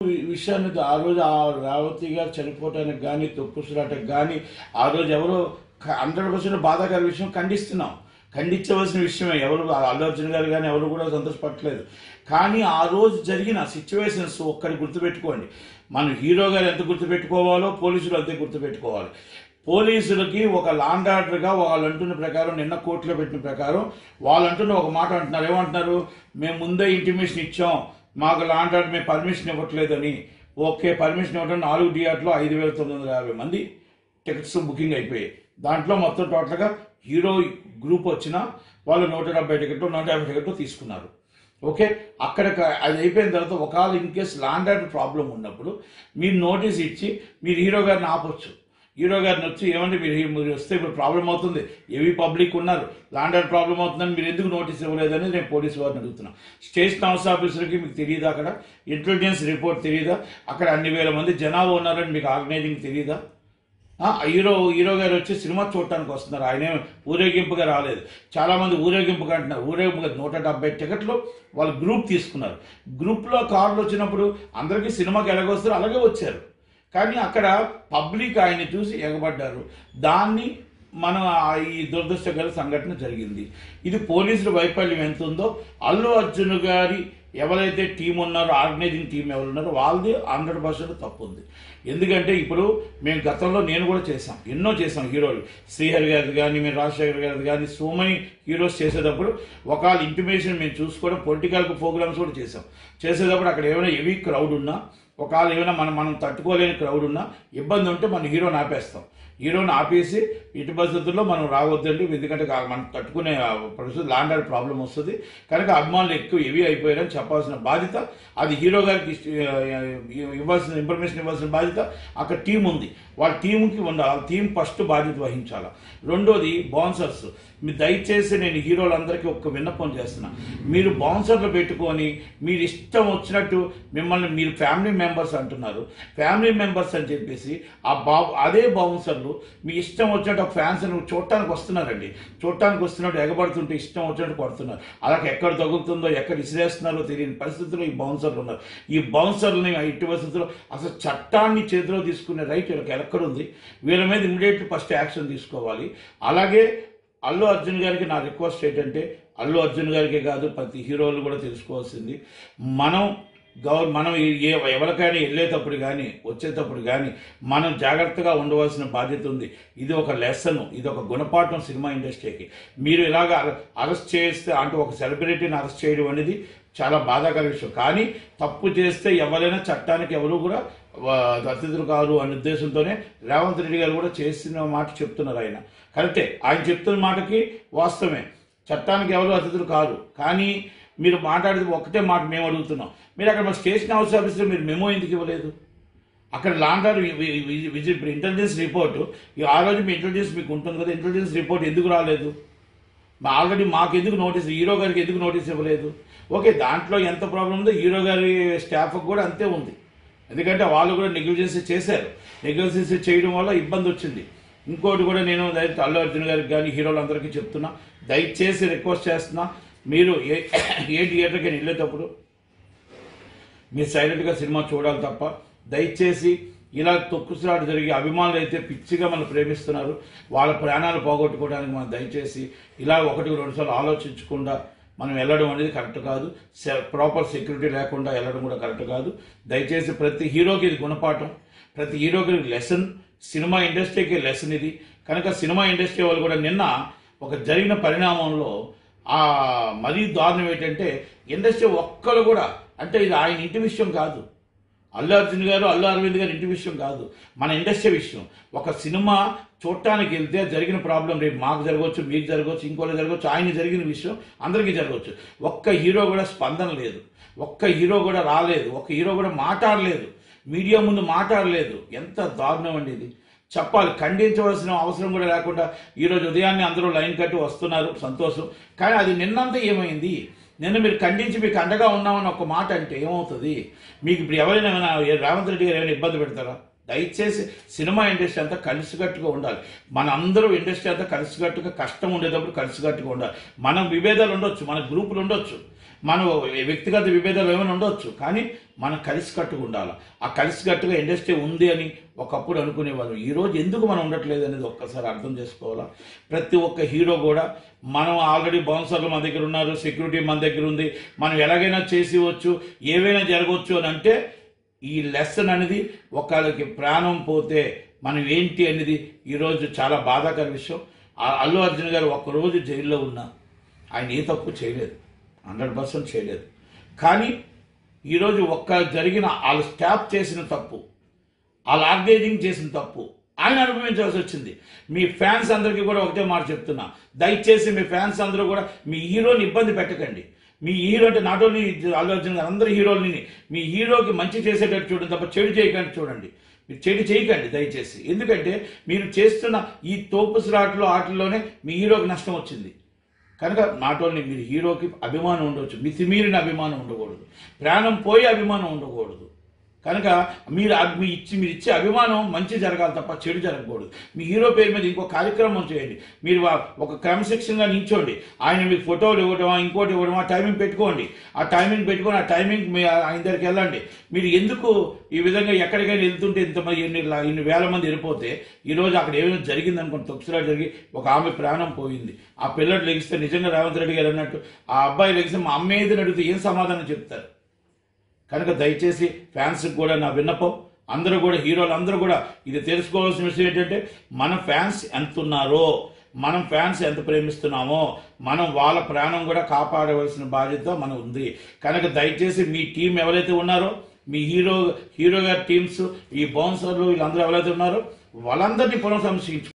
విషయాన్ని ఆ రోజు ఆ రేవతి గారు చనిపోవటానికి కానీ తొక్కుసురాటకు కానీ ఆ రోజు ఎవరో 100% బాధాకర విషయం ఖండిస్తున్నాం. ఖండించవలసిన విషయమే. ఎవరు అల్లు అర్జున్ గారు కానీ ఎవరు కూడా సంతోషపడలేదు. కానీ ఆ రోజు జరిగిన సిచ్యువేషన్స్ ఒక్కటి గుర్తుపెట్టుకోండి. మనం హీరో గారు ఎంత గుర్తుపెట్టుకోవాలో పోలీసులు అంతే గుర్తుపెట్టుకోవాలి. పోలీసులకి ఒక లాండ్ ఆర్డర్గా వాళ్ళు అంటున్న ప్రకారం నిన్న కోర్టులో పెట్టిన ప్రకారం వాళ్ళు అంటున్న ఒక మాట అంటున్నారు. ఏమంటున్నారు? మేము ముందే ఇంటిమేషన్ ఇచ్చాం, మాకు లాండ్ ఆర్డర్ మేము పర్మిషన్ ఇవ్వట్లేదని. ఓకే, పర్మిషన్ ఇవ్వడం 4 థియేటర్లో 5,950 మంది టికెట్స్ బుకింగ్ అయిపోయాయి. దాంట్లో మొత్తం టోటల్గా హీరో గ్రూప్ వచ్చిన వాళ్ళు 170 టికెట్లు 150 టికెట్లు తీసుకున్నారు. ఓకే, అక్కడ అది అయిపోయిన తర్వాత ఒకవేళ in case law and order problem ఉన్నప్పుడు మీరు నోటీస్ ఇచ్చి మీరు హీరో గారిని ఆపొచ్చు. హీరో గారిని వచ్చి ఏమంటే మీరు వస్తే ఇప్పుడు ప్రాబ్లం అవుతుంది, ఏవి పబ్లిక్ ఉన్నారు, లాండ్ ఆర్డర్ ప్రాబ్లం అవుతుందని మీరు ఎందుకు నోటీస్ ఇవ్వలేదని నేను పోలీసు వారిని అడుగుతున్నాను. స్టేషన్ హౌస్ ఆఫీసర్కి మీకు తెలియదా? అక్కడ ఇంటెలిజెన్స్ రిపోర్ట్ తెలియదా? అక్కడ అన్ని వేల మంది జనాభా ఉన్నారని మీకు ఆర్గనైజింగ్ తెలియదా? హీరో గారు వచ్చి సినిమా చూడటానికి వస్తున్నారు, ఆయన ఊరేగింపుగా రాలేదు. చాలామంది ఊరేగింపుగా అంటున్నారు. ఊరేగింపుగా 170 టికెట్లు వాళ్ళు గ్రూప్ తీసుకున్నారు. గ్రూప్లో కార్లు వచ్చినప్పుడు అందరికీ సినిమాకి ఎలాగొస్తారో అలాగే వచ్చారు. కానీ అక్కడ పబ్లిక్ ఆయన్ని చూసి ఎగబడ్డారు. దాన్ని మనం ఈ దురదృష్టకర సంఘటన జరిగింది. ఇది పోలీసుల వైఫల్యం ఎంత ఉందో అల్లు అర్జున్ గారి ఎవరైతే టీం ఉన్నారో ఆర్గనైజింగ్ టీం ఎవరు ఉన్నారో వాళ్ళది 100% తప్పు ఉంది. ఎందుకంటే ఇప్పుడు మేము గతంలో నేను కూడా చేశాం, ఎన్నో చేసాం హీరోలు. శ్రీహరి గారిది కానీ మేము రాజశేఖర్ గారిది కానీ సో మెనీ హీరోస్ చేసేటప్పుడు ఒకవేళ ఇంటిమేషన్ మేము చూసుకోవడం పొలిటికల్ ప్రోగ్రామ్స్ కూడా చేసేటప్పుడు అక్కడ ఏమైనా హెవీ క్రౌడ్ ఉన్నా ఒకవేళ ఏమైనా మనం తట్టుకోలేని క్రౌడ్ ఉన్నా ఇబ్బంది ఉంటే మనం హీరోని ఆపేస్తాం. హీరోని ఆపేసి ఇటు పరిస్థితుల్లో మనం రావద్దండి, ఎందుకంటే మనం తట్టుకునే పరిస్థితి లాండ్ ఆర్డర్ ప్రాబ్లం వస్తుంది. కనుక అభిమానులు ఎక్కువ హెవీ అయిపోయారని చెప్పాల్సిన బాధ్యత అది హీరో గారికి ఇవ్వాల్సిన ఇన్ఫర్మేషన్ ఇవ్వాల్సిన బాధ్యత అక్కడ టీం ఉంది. వాళ్ళ టీంకి ఉండాలి. వాళ్ళ టీం ఫస్ట్ బాధ్యత వహించాలి. రెండోది బౌన్సర్స్. మీరు దయచేసి నేను హీరోలందరికీ ఒక్క విన్నపం చేస్తున్నా, మీరు బౌన్సర్లు పెట్టుకొని మీరు ఇష్టం వచ్చినట్టు మిమ్మల్ని మీరు ఫ్యామిలీ మెంబర్స్ అంటున్నారు. ఫ్యామిలీ మెంబర్స్ అని చెప్పేసి అదే బౌన్సర్లు మీ ఇష్టం వచ్చినట్టు ఒక ఫ్యాన్స్ చూడటానికి వస్తున్నారండి. చూడటానికి వస్తున్నట్టు ఎగబడుతుంటే ఇష్టం వచ్చినట్టు కొడుతున్నారు. అలాగే ఎక్కడ తగులుతుందో ఎక్కడ ఇసిరేస్తున్నారో తెలియని పరిస్థితుల్లో ఈ బౌన్సర్లు ఉన్నారు. ఈ బౌన్సర్లని ఇటు పరిస్థితుల్లో అసలు చట్టాన్ని చేతిలో తీసుకునే రైట్ వీళ్ళకి ఎక్కడుంది? వీళ్ళ మీద ఇమీడియట్లీ ఫస్ట్ యాక్షన్ తీసుకోవాలి. అలాగే అల్లు అర్జున్ గారికి నా రిక్వెస్ట్ ఏంటంటే, అల్లు అర్జున్ గారికే కాదు ప్రతి హీరోలు కూడా తెలుసుకోవాల్సింది, మనం ఎవరికైనా వెళ్ళేటప్పుడు కానీ వచ్చేటప్పుడు కానీ మనం జాగ్రత్తగా ఉండవలసిన బాధ్యత ఉంది. ఇది ఒక లెసన్, ఇది ఒక గుణపాఠం సినిమా ఇండస్ట్రీకి. మీరు ఇలాగ అరెస్ట్ చేస్తే అంటే ఒక సెలబ్రిటీని అరెస్ట్ చేయడం అనేది చాలా బాధాకర విషయం. కానీ తప్పు చేస్తే ఎవరైనా చట్టానికి ఎవరు కూడా అతిథులు కాదు అనే ఉద్దేశంతోనే రేవంత్ రెడ్డి గారు కూడా చేసిన మాట చెప్తున్నారు. ఆయన కరెక్టే, ఆయన చెప్తున్న మాటకి వాస్తవమే, చట్టానికి ఎవరు అతిథులు కాదు. కానీ మీరు మాట్లాడేది ఒకటే మాట మేము అడుగుతున్నాం, మీరు అక్కడ మన స్టేషన్ హౌస్ ఆఫీస్లో మీరు మెమో ఎందుకు ఇవ్వలేదు? అక్కడ లాండ్ ఆర్డర్ ఇప్పుడు ఇంటెలిజెన్స్ రిపోర్టు ఆ రోజు మీ ఇంటెలిజెన్స్ మీకు ఉంటుంది కదా, ఇంటెలిజెన్స్ రిపోర్ట్ ఎందుకు రాలేదు? ఆల్రెడీ మాకు ఎందుకు నోటీస్, హీరో గారికి ఎందుకు నోటీస్ ఇవ్వలేదు? ఓకే, దాంట్లో ఎంత ప్రాబ్లం ఉందో హీరో గారి స్టాఫ్కి కూడా అంతే ఉంది. ఎందుకంటే వాళ్ళు కూడా నెగ్లిజెన్సీ చేశారు. నెగ్లిజెన్సీ చేయడం వల్ల ఇబ్బంది వచ్చింది. ఇంకోటి కూడా నేను దయచేసి అల్లు అర్జున్ గారికి కానీ హీరోలందరికీ చెప్తున్నా, దయచేసి రిక్వెస్ట్ చేస్తున్నా, మీరు ఏ థియేటర్కి వెళ్ళేటప్పుడు మీరు సైలెంట్గా సినిమా చూడాలి తప్ప దయచేసి ఇలా తొక్కుసలాట జరిగి అభిమానులు అయితే పిచ్చిగా మనం ప్రేమిస్తున్నారు, వాళ్ళ ప్రాణాలు పోగొట్టుకోవడానికి మనం దయచేసి ఇలా 1-2 సార్లు ఆలోచించకుండా మనం వెళ్ళడం అనేది కరెక్ట్ కాదు. ప్రాపర్ సెక్యూరిటీ లేకుండా వెళ్ళడం కూడా కరెక్ట్ కాదు. దయచేసి ప్రతి హీరోకి ఇది గుణపాఠం, ప్రతి హీరోకి లెసన్, సినిమా ఇండస్ట్రీకి లెసన్ ఇది. కనుక సినిమా ఇండస్ట్రీ వాళ్ళు కూడా నిన్న ఒక జరిగిన పరిణామంలో మరీ దారుణం ఏంటంటే ఇండస్ట్రీ ఒక్కరు కూడా, అంటే ఇది ఆయన ఇంటి విషయం కాదు, అల్లు అర్జున్ గారు అల్లు అరవింద్ గారు ఇంటి విషయం కాదు, మన ఇండస్ట్రీ విషయం. ఒక సినిమా చూడటానికి వెళ్తే జరిగిన ప్రాబ్లం రేపు మాకు జరగవచ్చు, మీకు జరగవచ్చు, ఇంకోటి జరగవచ్చు, ఆయన జరిగిన విషయం అందరికీ జరగవచ్చు. ఒక్క హీరో కూడా స్పందన లేదు, ఒక్క హీరో కూడా రాలేదు, ఒక్క హీరో కూడా మాట్లాడలేదు, మీడియా ముందు మాట్లాడలేదు. ఎంత దారుణం అండి ఇది! చెప్పాలి, ఖండించవలసిన అవసరం కూడా లేకుండా ఈరోజు ఉదయాన్నే అందరూ లైన్ కట్టి వస్తున్నారు, సంతోషం. కానీ అది నిన్నంతా ఏమైంది? నిన్న మీరు ఖండించి మీకు అండగా ఉన్నామని ఒక మాట అంటే ఏమవుతుంది? మీకు ఇప్పుడు ఎవరైనా రేవంత్ రెడ్డి గారు ఏమైనా ఇబ్బంది పెడతారా? దయచేసి సినిమా ఇండస్ట్రీ అంతా కలిసికట్టుగా ఉండాలి. మన అందరూ ఇండస్ట్రీ అంతా కలిసికట్టుగా, కష్టం ఉండేటప్పుడు కలిసికట్టుగా ఉండాలి. మన విభేదాలు ఉండొచ్చు, మన గ్రూపులు ఉండొచ్చు, మన వ్యక్తిగత విభేదాలు ఏమైనా ఉండొచ్చు, కానీ మనం కలిసికట్టుగా ఉండాలి. ఆ కలిసికట్టుగా ఇండస్ట్రీ ఉంది అని ఒకప్పుడు అనుకునేవాళ్ళు. ఈరోజు ఎందుకు మనం ఉండట్లేదు అనేది ఒక్కసారి అర్థం చేసుకోవాలా. ప్రతి ఒక్క హీరో కూడా మనం ఆల్రెడీ బౌన్సర్లు మన దగ్గర ఉన్నారు, సెక్యూరిటీ మన దగ్గర ఉంది, మనం ఎలాగైనా చేసివచ్చు, ఏవైనా జరగవచ్చు అని అంటే ఈ లెసన్ అనేది ఒకళ్ళకి ప్రాణం పోతే మనం ఏంటి అనేది ఈరోజు చాలా బాధాకర విషయం. అల్లు అర్జున్ గారు ఒక్కరోజు జైల్లో ఉన్నా ఆయన ఏ తప్పు చేయలేదు, 100% చేయలేదు. కానీ ఈరోజు జరిగిన వాళ్ళ స్టాఫ్ చేసిన తప్పు, వాళ్ళ ఆర్గనైజింగ్ చేసిన తప్పు ఆయన అనుభవించాల్సి వచ్చింది. మీ ఫ్యాన్స్ అందరికీ కూడా ఒకటే మాట చెప్తున్నా, దయచేసి మీ ఫ్యాన్స్ అందరూ కూడా మీ హీరోని ఇబ్బంది పెట్టకండి. మీ హీరో అంటే నాట్ ఓన్లీ అల్లు అర్జున్ గారు, అందరి హీరోలని మీ హీరోకి మంచి చేసేటట్టు చూడండి తప్ప చెడు చేయకండి. చూడండి, మీరు చెడు చేయకండి దయచేసి. ఎందుకంటే మీరు చేస్తున్న ఈ తోపుసులాటలో ఆటల్లోనే మీ హీరోకి నష్టం వచ్చింది. కనుక నాట్ ఓన్లీ మీరు హీరోకి అభిమానం ఉండవచ్చు, మితిమీరిన అభిమానం ఉండకూడదు, ప్రాణం పోయే అభిమానం ఉండకూడదు. కనుక మీరు ఇచ్చే అభిమానం మంచి జరగాలి తప్ప చెడు జరగకూడదు. మీ హీరో పేరు మీద ఇంకో కార్యక్రమం చేయండి. మీరు ఒక క్రమశిక్షణగా నిల్చోండి. ఆయన మీకు ఫోటోలు ఇవ్వడమా, ఇంకోటి ఇవ్వడమా, టైమింగ్ పెట్టుకోండి. ఆ టైమింగ్ పెట్టుకొని ఆ టైమింగ్ ఆయన దగ్గరికి వెళ్ళండి. మీరు ఎందుకు ఈ విధంగా ఎక్కడికైనా వెళ్తుంటే ఇంతమంది ఇన్ని వేల మంది వెళ్ళిపోతే ఈరోజు అక్కడ ఏమైనా జరిగింది అనుకోండి, తొక్కిసలాట జరిగి ఒక ఆమె ప్రాణం పోయింది. ఆ పిల్లడు లెగిస్తే నిజంగా రేవంత్ రెడ్డి గారు అన్నట్టు ఆ అబ్బాయి లెగిస్తే మా అమ్మ ఏదని అడిగితే ఏం సమాధానం చెప్తారు? కనుక దయచేసి ఫ్యాన్స్కి కూడా నా విన్నపం, అందరూ కూడా హీరోలు అందరూ కూడా ఇది తెలుసుకోవాల్సిన విషయం ఏంటంటే మన ఫ్యాన్స్ ఎంత ఉన్నారో, మనం ఫ్యాన్స్ ఎంత ప్రేమిస్తున్నామో మనం వాళ్ళ ప్రాణం కూడా కాపాడవలసిన బాధ్యత మనం ఉంది. కనుక దయచేసి మీ టీం ఎవరైతే ఉన్నారో, మీ హీరో గారి టీమ్స్, ఈ బౌన్సర్లు వీళ్ళందరూ ఎవరైతే ఉన్నారో వాళ్ళందరినీ పునః సమీక్షించు.